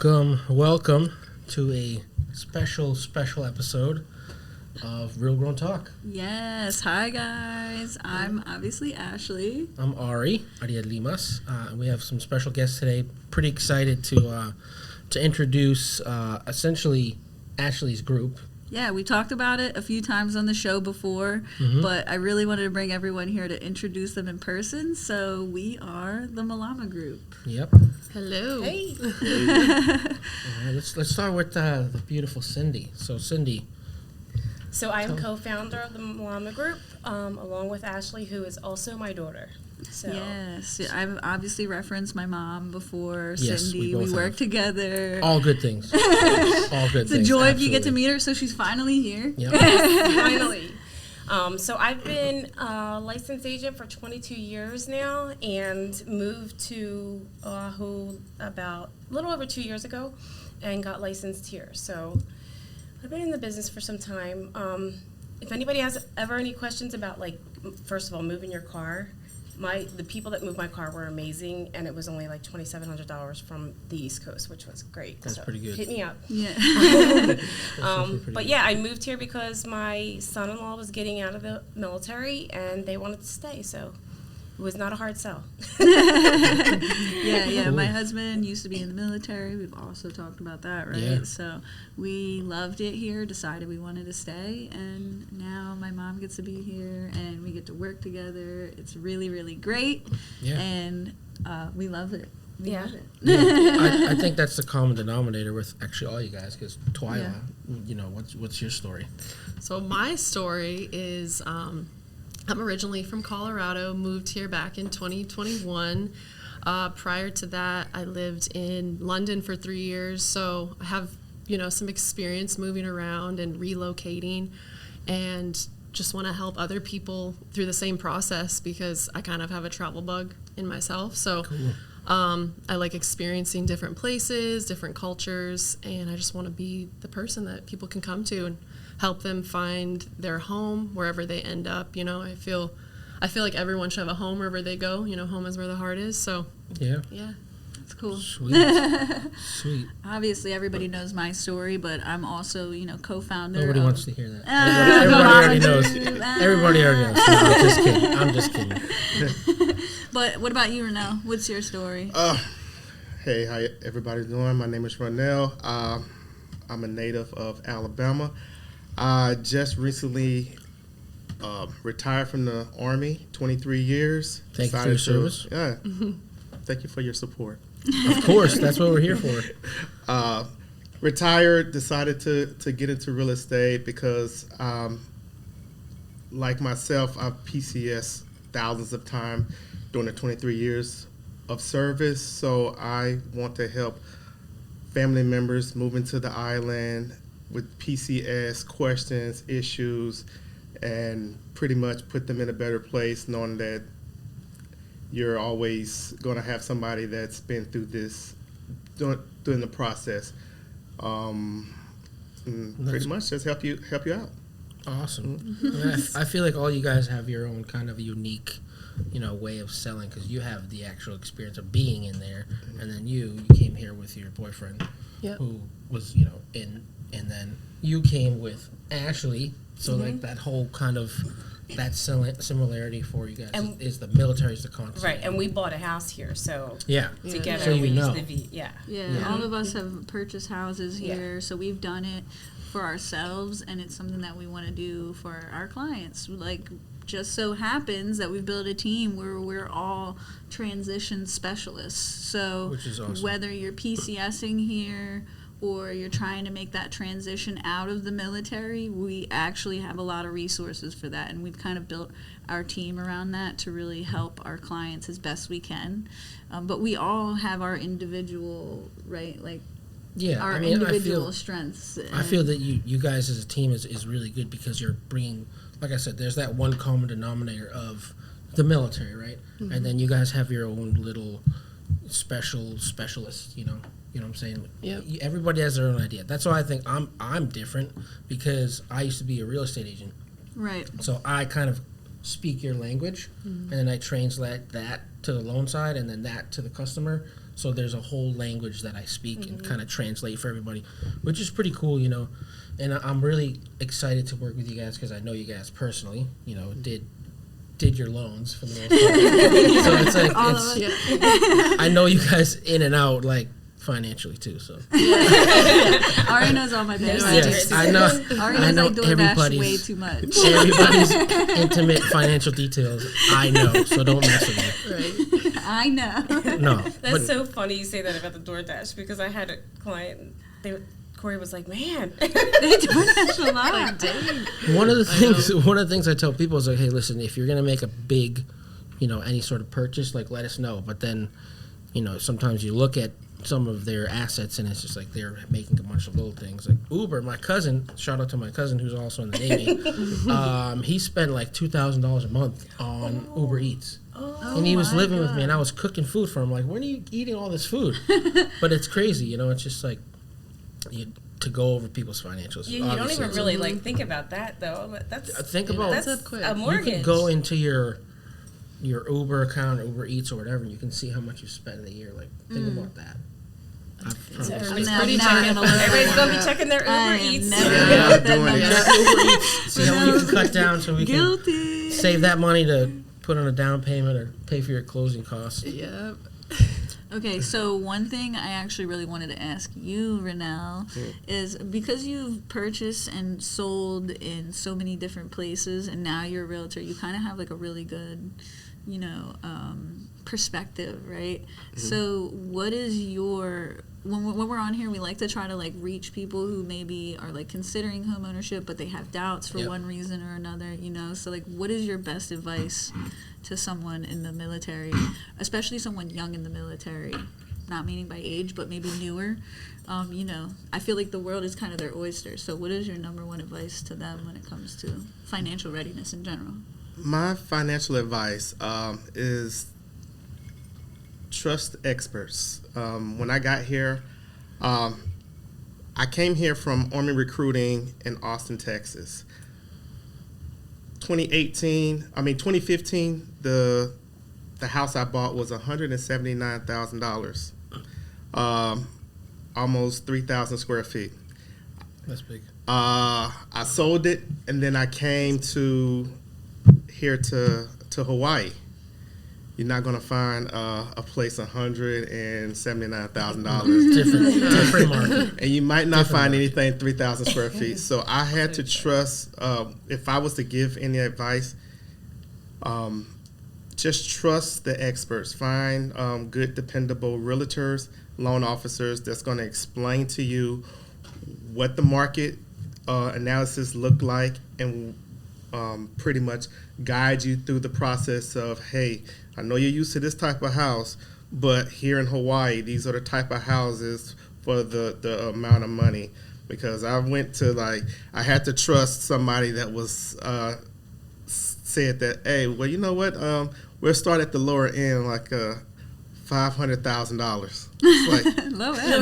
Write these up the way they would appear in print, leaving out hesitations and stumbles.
Welcome to a special episode of Real Grown Talk. Yes, hi guys. I'm obviously Ashley. I'm Ari and we have some special guests today. Pretty excited to introduce essentially Ashley's group. Yeah, we talked about it a few times on the show before, but I really wanted to bring everyone here to introduce them in person. So we are the Mālama Group. Yep. Hello. Hey. All right, let's start with the beautiful Cindy. So Cindy. So I'm co-founder of the Mālama Group, along with Ashley, who is also my daughter. So. Yes, I've obviously referenced my mom before. Yes, Cindy, we work together. All good things. All good things. It's a joy if you get to meet her. So she's finally here. Yep. Finally. So I've been a licensed agent for 22 years now and moved to Oahu about a little over 2 years ago and got licensed here. So I've been in the business for some time. If anybody has ever any questions about, like, first of all, moving your car, the people that moved my car were amazing, and it was only like $2,700 from the East Coast, which was great. That's pretty good. Hit me up. Yeah. But yeah, I moved here because my son-in-law was getting out of the military, and they wanted to stay, so it was not a hard sell. Yeah. Cool. My husband used to be in the military. We've also talked about that, right? Yeah. So we loved it here, decided we wanted to stay, and now my mom gets to be here, and we get to work together. It's really, really great, and we love it. We love it. Yeah. I think that's the common denominator with actually all you guys, because Twyla, what's your story? So my story is I'm originally from Colorado, moved here back in 2021. Prior to that, I lived in London for 3 years, so I have, some experience moving around and relocating, and just want to help other people through the same process because I kind of have a travel bug in myself. So Cool. I like experiencing different places, different cultures, and I just want to be the person that people can come to and help them find their home wherever they end up. I feel like everyone should have a home wherever they go. Home is where the heart is. So Yeah. That's cool. Sweet. Obviously, everybody knows my story, but I'm also, co-founder. Nobody of, wants to hear that. Everybody already knows. Everybody already knows. No, I'm just kidding. But what about you, Renell? What's your story? Hey, how everybody doing? My name is Renell. I'm a native of Alabama. I just recently retired from the Army, 23 years. Thank you for your service. Yeah. Thank you for your support. Of course, that's what we're here for. Retired, decided to get into real estate because, like myself, I've PCS thousands of times during the 23 years of service. So I want to help family members move into the island with PCS questions, issues, and pretty much put them in a better place, knowing that you're always going to have somebody that's been through this during the process. Pretty much just help you out. Awesome. I feel like all you guys have your own kind of unique, way of selling, because you have the actual experience of being in there, and then you came here with your boyfriend, who was, in, and then you came with Ashley. So like that whole kind of that similarity for you guys is the military is the concept. Right, and we bought a house here, so together So we you used know. to be, Yeah, all of us have purchased houses here, so we've done it for ourselves, and it's something that we want to do for our clients. Like, just so happens that we've built a team where we're all transition specialists. So Which is awesome. Whether you're PCSing here or you're trying to make that transition out of the military, we actually have a lot of resources for that, and we've kind of built our team around that to really help our clients as best we can. But we all have our individual, individual strengths. I feel that you guys as a team is really good because you're bringing, like I said, there's that one common denominator of the military, right? Mm-hmm. And then you guys have your own little specialists, You know what I'm saying? Yep. Everybody has their own idea. That's why I think I'm different, because I used to be a real estate agent. Right. So I kind of speak your language, and then I translate that to the loan side and then that to the customer. So there's a whole language that I speak and kind of translate for everybody, which is pretty cool, And I'm really excited to work with you guys because I know you guys personally, did your loans for the most part. So it's like, I know you guys in and out, like, financially too, so. Ari knows all my business. Yes, I know. Ari I know knows I DoorDash everybody's way too much. Everybody's intimate financial details. I know, so don't mess with me. Right. I know. No, That's so funny you say that about the DoorDash because I had a client. Corey was like, "Man, They DoorDash a lot. Like, dang. one of the things I tell people is like, hey, listen, if you're gonna make a big, any sort of purchase, like, let us know. But then, sometimes you look at some of their assets and it's just like they're making a bunch of little things. Like Uber, my cousin, shout out to my cousin who's also in the Navy. He spent like $2,000 a month on Uber Eats. And he was living with me, and I was cooking food for him. Like, when are you eating all this food? But it's crazy, It's just like to go over people's financials. you don't even really like think about that though. That's That's quick. a mortgage. You can go into your Uber account or Uber Eats or whatever, and you can see how much you spent in a year. Like, think about that. Everybody's Everybody's gonna be checking their Uber Eats. Check Uber Eats. See how much you can cut down so we Guilty. can save that money to put on a down payment or pay for your closing costs. Yep. Okay, so one thing I actually really wanted to ask you, Renelle, is because you've purchased and sold in so many different places, and now you're a realtor, you kind of have like a really good, perspective, right? So what is when we're on here, we like to try to like reach people who maybe are like considering home ownership, but they have doubts for one reason or another, So like, what is your best advice to someone in the military, especially someone young in the military, not meaning by age, but maybe newer? I feel like the world is kind of their oyster. So what is your number one advice to them when it comes to financial readiness in general? My financial advice is trust experts. When I got here, I came here from Army recruiting in Austin, Texas. 2015, the house I bought was $179,000, almost 3,000 square feet. That's big. I sold it, and then I came here to Hawaii. You're not going to find a place $179,000. Different market. And you might not find anything 3,000 square feet. So I had to trust, if I was to give any advice, just trust the experts. Find good, dependable realtors, loan officers that's going to explain to you what the market analysis look like and pretty much guide you through the process of, hey, I know you're used to this type of house, but here in Hawaii, these are the type of houses for the amount of money. Because I went to I had to trust somebody that was said that, hey, well, you know what, we'll start at the lower end, like $500,000. Like, Low end.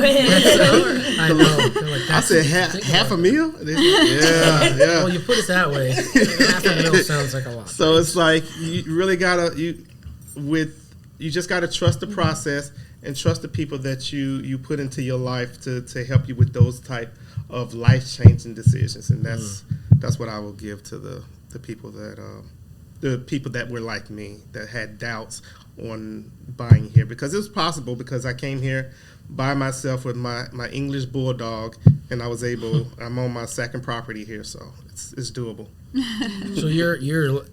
I know. Like, I said half a meal. Yeah. Well, you put it that way. Half a meal sounds like a lot. So it's like you really gotta you just gotta trust the process and trust the people that you put into your life to help you with those type of life changing decisions, and that's what I will give to the people that were like me, that had doubts on buying here, because it was possible, because I came here by myself with my English bulldog, and I'm on my second property here, so it's doable. So you're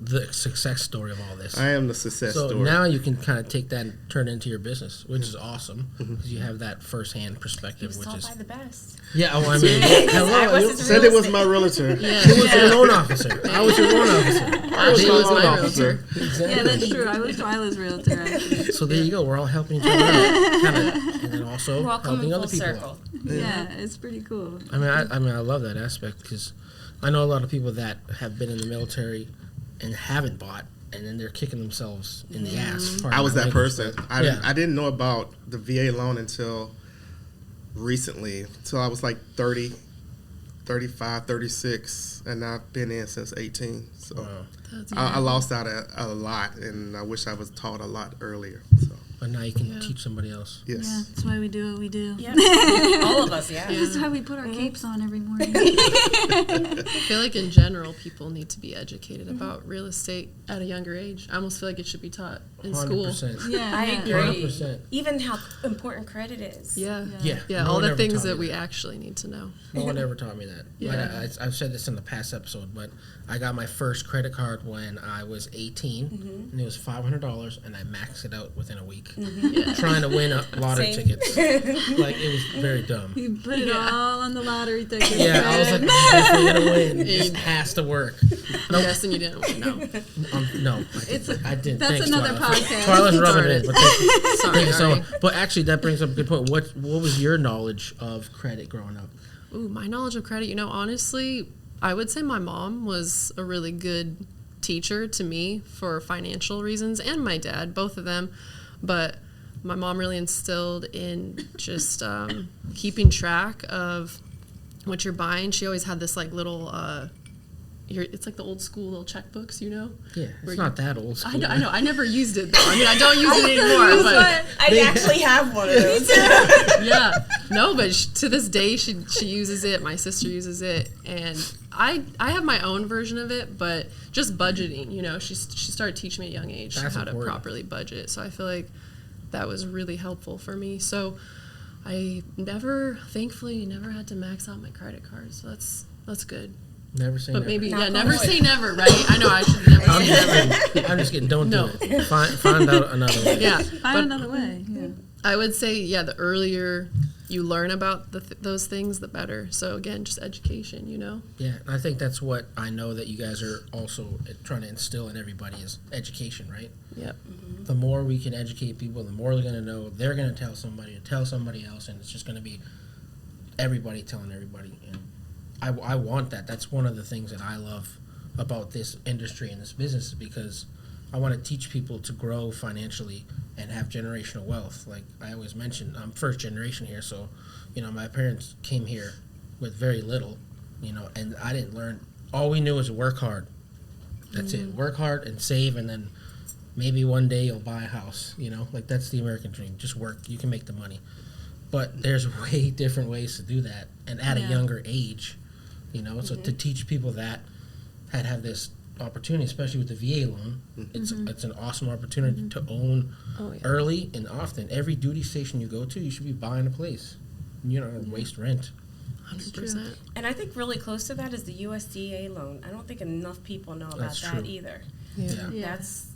the success story of all this. I am the success story. So now you can kind of take that and turn it into your business, which is awesome, because you have that firsthand perspective, which is by the best. Yeah, oh, I mean, hello. You said it was my realtor. He was your loan officer. I was your loan officer. Ashley was my realtor. Exactly. Yeah, that's true. I was Twyla's realtor, actually. So there you go. We're all helping each other out, and then also We're all coming helping full other people circle. out. Yeah, it's pretty cool. I love that aspect, because I know a lot of people that have been in the military and haven't bought, and then they're kicking themselves in the ass. I was that person. Yeah. I didn't know about the VA loan until recently, until I was like 30, 35, 36, and I've been in since 18. So Wow. I lost out a lot, and I wish I was taught a lot earlier. So. but now you can teach somebody else. Yeah, Yes. that's why we do what we do. Yeah. All of us, yeah. This is how we put our capes on every morning. I feel like in general, people need to be educated about real estate at a younger age. I almost feel like it should be taught in school. 100%. Yeah, I yeah. agree. 100%. Even how important credit is. Yeah. Yeah. Yeah, No all one the ever things taught me that we actually need to know. No one ever taught me that. Yeah. Like I've said this in the past episode, but I got my first credit card when I was 18, and it was $500, and I maxed it out within a week, trying to win a lottery Same. tickets. Like, it was very dumb. You put it all on the lottery ticket. Yeah, I was like, I'm definitely gonna win. It has to work. I'm guessing you didn't win. No, I didn't. That's Thanks, another Twyla. podcast. Twyla's rubbing it in, but Sorry, thank you so Ari. much. But actually, that brings up a good point. What was your knowledge of credit growing up? Ooh, my knowledge of credit, honestly, I would say my mom was a really good teacher to me for financial reasons, and my dad, both of them. But my mom really instilled in just keeping track of what you're buying. She always had this like little, it's like the old school little checkbooks, Yeah, Where it's not that old school. I know. I never used it though. I mean, I don't use it anymore. But I actually have one of those. yeah, no, but to this day she uses it. My sister uses it, and I have my own version of it, but just budgeting. She started teaching me at a young age That's how to important. properly budget. So I feel like that was really helpful for me. So I thankfully never had to max out my credit card. So that's good. Never say But never. maybe Knock never on say never, right? I know I should never I'm say just never. kidding. I'm just kidding. Don't No. do it. Find out another way. Yeah, Find but another way. Yeah. I would say, the earlier you learn about those things, the better. So again, just education, Yeah, and I think that's what I know that you guys are also trying to instill in everybody is education, right? Yep. The more we can educate people, the more they're going to know. They're going to tell somebody else, and it's just going to be everybody telling everybody. And I want that. That's one of the things that I love about this industry and this business, because I want to teach people to grow financially and have generational wealth. Like I always mention, I'm first generation here, so my parents came here with very little, and I didn't learn. All we knew was work hard. That's it. Work hard and save, and then maybe one day you'll buy a house. Like that's the American dream. Just work. You can make the money. But there's way different ways to do that, and at a younger age. So to teach people that have this opportunity, especially with the VA loan, it's an awesome opportunity to own early and often. Every duty station you go to, you should be buying a place. You don't waste rent. 100%. And I think really close to that is the USDA loan. I don't think enough people know about That's that true. either. Yeah. Yeah. That's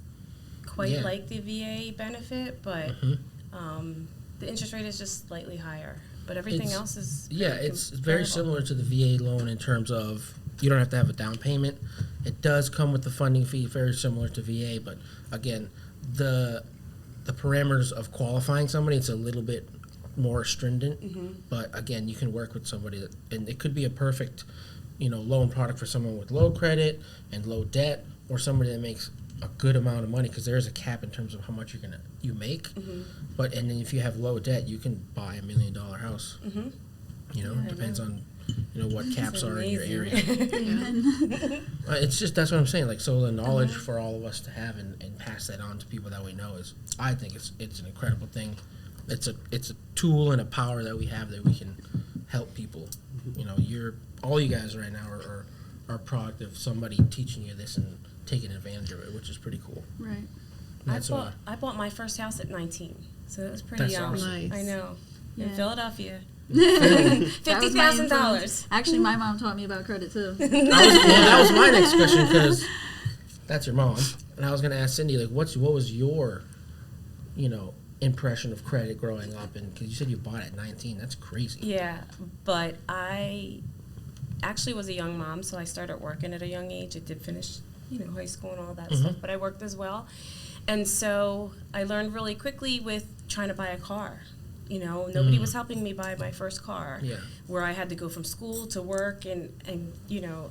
quite Yeah. like the VA benefit, but the interest rate is just slightly higher. But everything It's- else is Yeah, pretty it's very comparable. similar to the VA loan in terms of you don't have to have a down payment. It does come with the funding fee, very similar to VA, but again, the parameters of qualifying somebody, it's a little bit more stringent. But again, you can work with somebody and it could be a perfect, loan product for someone with low credit and low debt, or somebody that makes a good amount of money, because there is a cap in terms of how much you make. But and then if you have low debt, you can buy $1 million house. It depends on what caps are in your area. It's just that's what I'm saying. Like, so the knowledge for all of us to have and pass that on to people that we know is, I think it's an incredible thing. It's a tool and a power that we have that we can help people. All you guys right now are a product of somebody teaching you this and taking advantage of it, which is pretty cool. Right. And that's why. I bought my first house at 19, so it was pretty That's young. awesome. Nice. I know. In Yeah. Philadelphia. That was my $50,000. influence. Actually, my mom taught me about credit too. That was my next question, because that's your mom, and I was going to ask Cindy, like, what was your, impression of credit growing up? And because you said you bought at 19, that's crazy. Yeah, but I actually was a young mom, so I started working at a young age. I did finish, high school and all that stuff, but I worked as well. And so I learned really quickly with trying to buy a car. Nobody was helping me buy my first car, Yeah. where I had to go from school to work, and I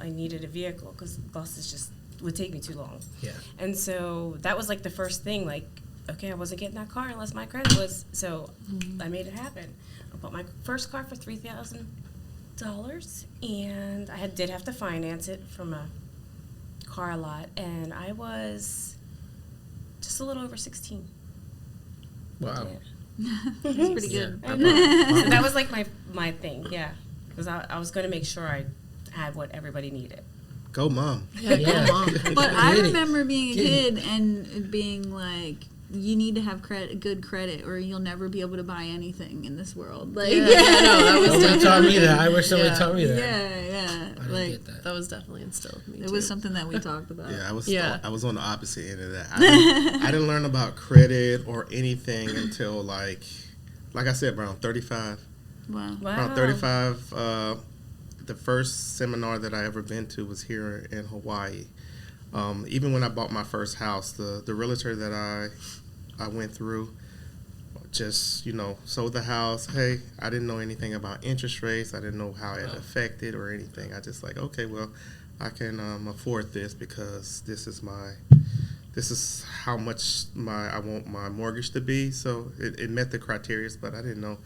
needed a vehicle because buses just would take me too long. Yeah. And so that was like the first thing, like, okay, I wasn't getting that car unless my credit was, so I made it happen. I bought my first car for $3,000, and I did have to finance it from a car lot, and I was just a little over 16. Wow. That's pretty good. I know. So that was like my thing, yeah. Because I was going to make sure I had what everybody needed. Go, Mom. Yeah. But I Kitty. remember being a kid and being like, you need to have good credit or you'll never be able to buy anything in this world. Like, Yeah, that was Somebody taught me that. I wish somebody Yeah. taught me that. yeah. I didn't Like, get that. That was definitely instilled in me. it was something that we talked about. Yeah, I was on the opposite end of that. I didn't learn about credit or anything until like I said, around 35. Wow. Around 35, the first seminar that I ever been to was here in Hawaii. Even when I bought my first house, the realtor that I went through just, sold the house. Hey, I didn't know anything about interest rates. I didn't know how it affected or anything. I just like, okay, well, I can afford this because this is how much I want my mortgage to be. So it met the criteria, but I didn't know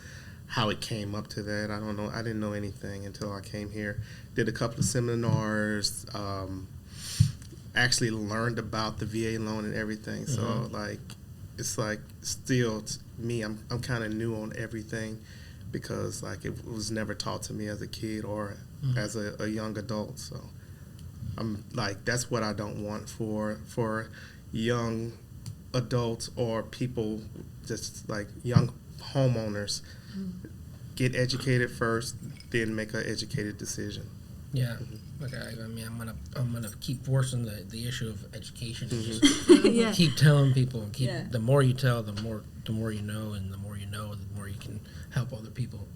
how it came up to that. I didn't know anything until I came here. Did a couple of seminars, actually learned about the VA loan and everything. So it's like still me, I'm kind of new on everything because like it was never taught to me as a kid or as a young adult. So I'm like, that's what I don't want for young adults or people, just like young homeowners. Get educated first, then make an educated decision. Yeah. Like I mean, I'm gonna keep forcing the issue of education. Yeah. Keep telling people, and keep Yeah. the more you tell, the more you know, and the more you know, the more you can help other people.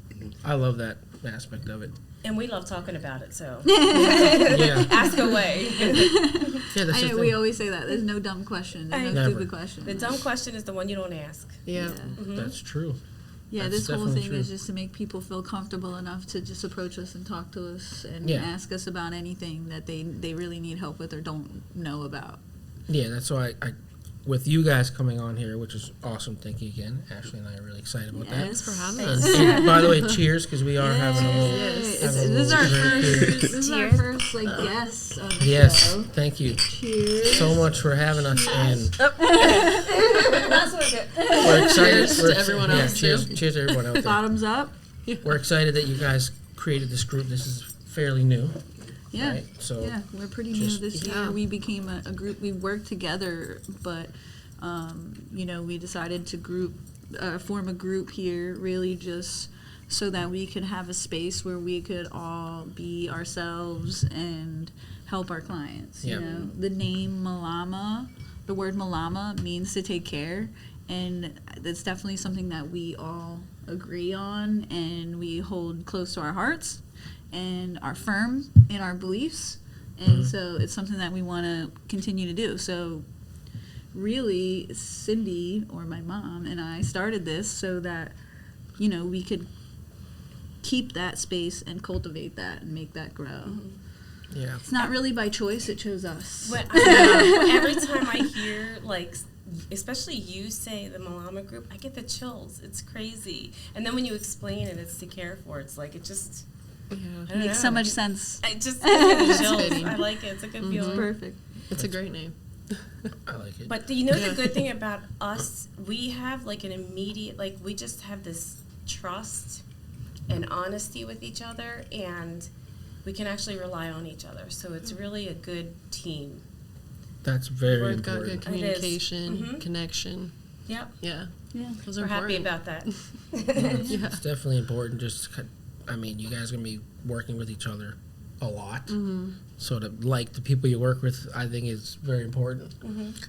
I love that aspect of it. And we love talking about it, so Yeah. ask away. Yeah, that's I the know we thing. always say that. There's no dumb question. There's no Never. stupid question. The dumb question is the one you don't ask. Yeah. That's true. Yeah, That's this whole definitely thing true. is just to make people feel comfortable enough to just approach us and talk to us and Yeah. ask us about anything that they really need help with or don't know about. Yeah, that's why I with you guys coming on here, which is awesome. Thank you again. Ashley and I are really excited about Yes. Thanks for having Thanks. us. that. And by the way, cheers, because we are having a little. Yes. having a This is little our drink here. first. This is our first guest on the Yes, show. thank you Cheers. so much for having us, and That's what it we're excited. Cheers to everyone else, Cheers, too. cheers to everyone out there. Bottoms up. We're excited that you guys created this group. This is fairly new, Yeah. right? So Yeah, we're pretty new just- this year. Yeah. We became a group. We worked together, but we decided to form a group here, really just so that we could have a space where we could all be ourselves and help our clients. Yeah. You know, the name Mālama, the word Mālama means to take care, and that's definitely something that we all agree on and we hold close to our hearts and are firm in our beliefs. And so it's something that we want to continue to do. So really, Cindy, or my mom, and I started this so that, we could keep that space and cultivate that and make that grow. yeah, It's not really by choice, it chose us. But every time I hear, especially you say the Mālama Group, I get the chills. It's crazy. And then when you explain it, it's to care for. It's like, it just, Yeah. I It don't makes so know. much sense. It just gives me chills. fitting. I like it. It's a good It's feeling. perfect. It's a great name. I like it. But do you know the good thing about us? We have an immediate, we just have this trust and honesty with each other, and we can actually rely on each other. So it's really a good team. That's very We've got good important. communication, Mhm. connection. Yep. Yeah. Yeah. Those are We're happy important. about that. Yeah. It's definitely important. You guys are gonna be working with each other a lot. So the people you work with, I think, is very important.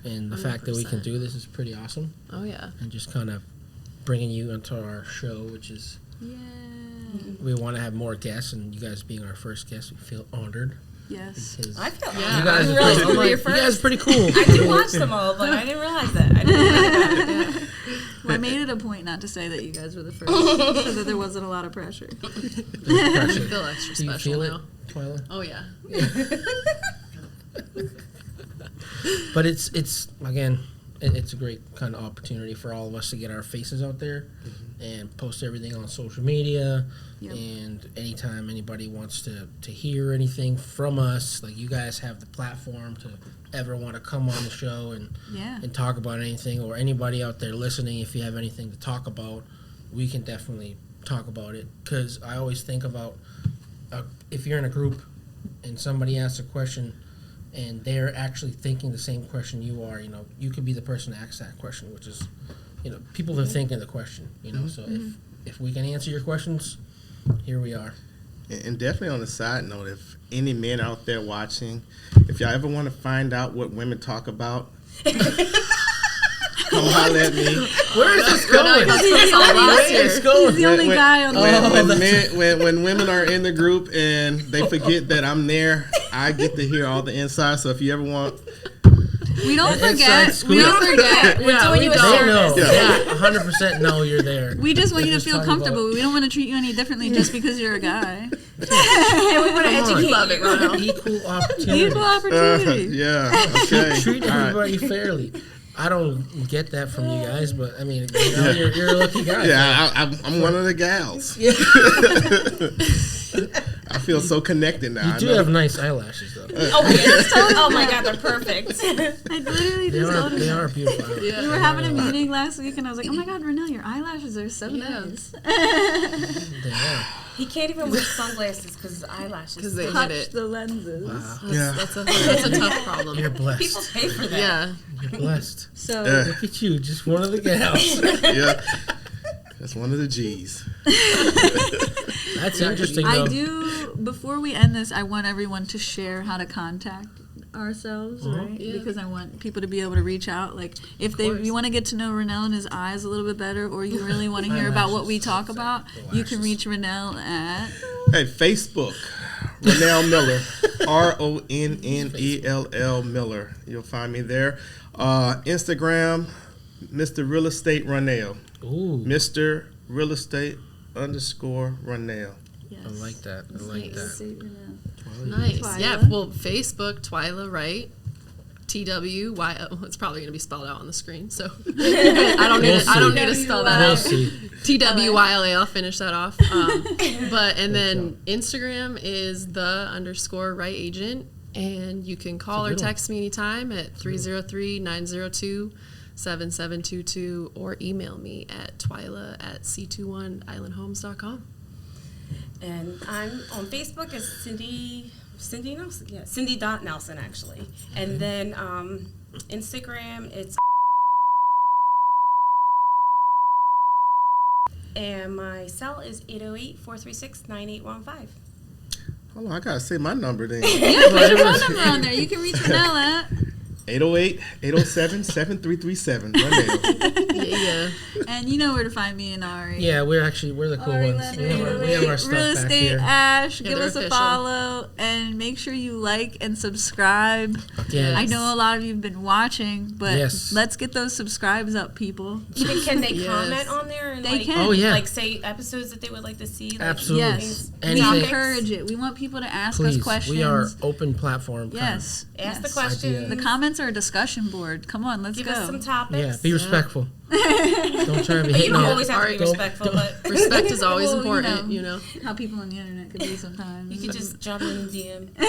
And the fact that we can 100%. do this is pretty awesome. Oh, yeah. And just kind of bringing you into our show, which is Yeah. we want to have more guests, and you guys being our first guest, we feel honored. Yes. Because I feel Yeah. you guys I'm are really pretty, really you first. guys are pretty cool. I did watch them all, but I didn't realize that. I didn't realize that. Well, I made it a point not to say that you guys were the first, so that there wasn't a lot of pressure. There's I pressure. feel extra Do you special feel now. it, Twyla? Oh, yeah. But it's again, it's a great kind of opportunity for all of us to get our faces out there and post everything on social media. Yep. And anytime anybody wants to hear anything from us, like, you guys have the platform to ever want to come on the show and talk about anything, or anybody out there listening, if you have anything to talk about, we can definitely talk about it. Because I always think about if you're in a group and somebody asks a question and they're actually thinking the same question you are, you could be the person to ask that question, which is, people are thinking the question, so if we can answer your questions, here we are. And definitely on the side note, if any men out there watching, if y'all ever want to find out what women talk about, come holler at me. Where is this going? He's the only guy on the when women are in the group and they forget that I'm there, I get to hear all the insides. So if you ever want... We don't forget. We don't forget. We're doing you a They service. know. Yeah. 100% know you're there. We just want you to Just feel talking comfortable. about- We don't want to treat you any differently just because you're a guy. And we want to educate Love it, you. Ronald. Equal opportunity. Equal opportunity. yeah, okay. Treat All right. everybody fairly. I don't get that from you guys, but I mean, you're a lucky guy. Yeah, I'm one of the gals. I feel so connected now. You do have nice eyelashes, though. Oh, yes. Oh, my God, they're perfect. I literally just told him They that. are beautiful. eyelashes. Yeah. We were having a meeting last week, and I was like, "Oh my God, Renelle, your eyelashes are so nice." They are. He can't even wear sunglasses because his eyelashes. Because they hit Touch it. the lenses. Wow. Yeah. That's a tough problem. You're People blessed. pay for that. Yeah. You're blessed. So Look at you, just one of the gals. Yeah. That's one of the G's. That's interesting, I though. do. Before we end this, I want everyone to share how to contact ourselves, right? Yeah. Because I want people to be able to reach out. Like, if you want to get to know Renelle and his eyes a little bit better, or you really want to hear about what we talk about, you can reach Renelle at. Hey, Facebook, Ronnell Miller, RONNELL Miller. You'll find me there. Instagram, Mr. Real Estate Ronnell. Ooh, Mr. Real Estate _Ronnell. Yes. I like that. I like that. See Renelle. Nice. Twyla. Yeah. Well, Facebook, Twyla Wright. TWYL. It's probably going to be spelled out on the screen, so I don't need to spell that We'll out. see. TWYLA. I'll finish that off. And then Instagram is _Wright Agent, and you can call or good one. text me anytime at 303-902-7722, or email me at twyla@c21islandhomes.com. And I'm on Facebook as Cindy Nelson. Yeah, Cindy.Nelson, actually. And then Instagram, it's. And my cell is 808-436-9815. Hold on, I gotta say my number then. Yeah, put your phone number on there. You can reach Renelle at. 808-807-7337. Ronnell. Yeah. And you know where to find me and Ari. Yeah, we're the cool Ari ones. We have Leonard, our stuff Real back Estate here. Ash. Yeah, Give they're us a official. follow and make sure you like and subscribe. Yes. I know a lot of you've been watching, but Yes. let's get those subscribes up, people. Even can they Yes. comment on there and They like, can. Oh, yeah. like say episodes that they would like to see? Like, Absolutely. Yes, Anything. we encourage it. We want people to ask us Please, questions. we are open platform. Yes, Ask the yes. questions. The comments are a discussion board. Come on, let's Give go. us some topics. Yeah, be respectful. Don't try to be But you hitting don't on- always have to be Don't- respectful, but Respect is always Well, important, you know. how people on the internet could be sometimes. you can just jump in the DM. yeah.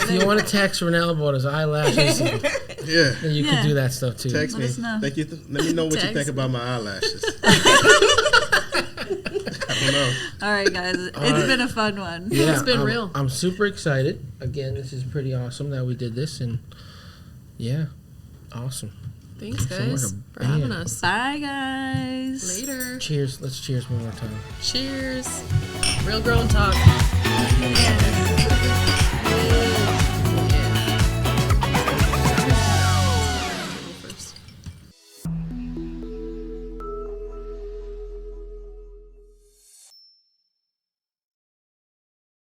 If you want to text Renell about his eyelashes, then Yeah. you Yeah. can do that stuff too. Text Let me. us know. Let me know what you Text think me. about my eyelashes. I don't know. All right, guys. It's right. been a fun one. Yeah, It's been I'm, real. I'm super excited. Again, this is pretty awesome that we did this, and yeah, awesome. Thanks, So we're guys, a for having band. us. Bye, guys. Later. Cheers. Let's cheers one more time. Cheers. Real grown talk.